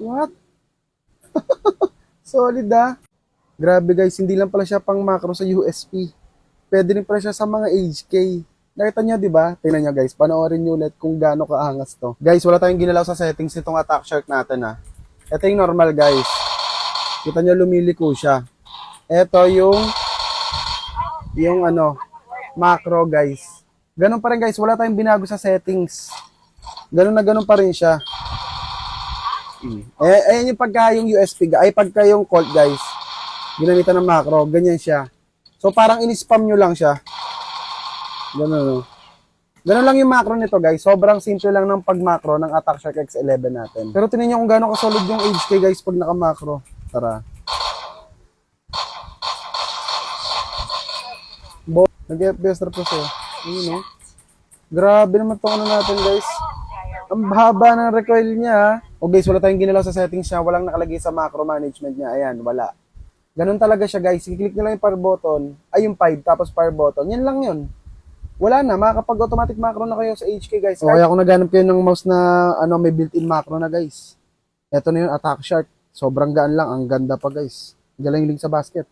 What? Solid ah. Grabe guys, hindi lang pala siya pang macro sa USP. Pwede rin pala siya sa mga HK. Nakita nyo, di ba? Tingnan nyo guys, panoorin nyo ulit kung gaano kaangas to. Guys, wala tayong ginalaw sa settings nitong attack shark natin ah. Ito yung normal guys. Kita nyo, lumiliko siya. Ito yung ano, macro guys. Ganun pa rin guys, wala tayong binago sa settings. Ganun na ganun pa rin siya. Ayan yung pagka yung USP, ay pagka yung Colt guys. Ginamitan ng macro, ganyan siya. So parang in-spam nyo lang siya. Ganun, no? Ganun lang yung macro nito guys. Sobrang simple lang ng pag-macro ng Attack Shark X11 natin. Pero tingnan nyo kung gaano kasolid yung HK guys pag naka-macro. Tara. Nag-FPS na po siya. Ayun, no? Grabe naman itong ano natin guys. Ang haba ng recoil niya. O guys, wala tayong ginalaw sa settings niya. Walang nakalagay sa macro management niya. Ayan, wala. Ganun talaga siya guys. I-click nyo lang yung power button. Ay, yung 5 tapos power button. Yan lang yun. Wala na. Makakapag-automatic macro na kayo sa HK guys. O kaya kung naghanap kayo ng mouse na ano, may built-in macro na guys. Ito na yung Attack Shark. Sobrang gaan lang. Ang ganda pa guys. Diyan lang yung link sa basket.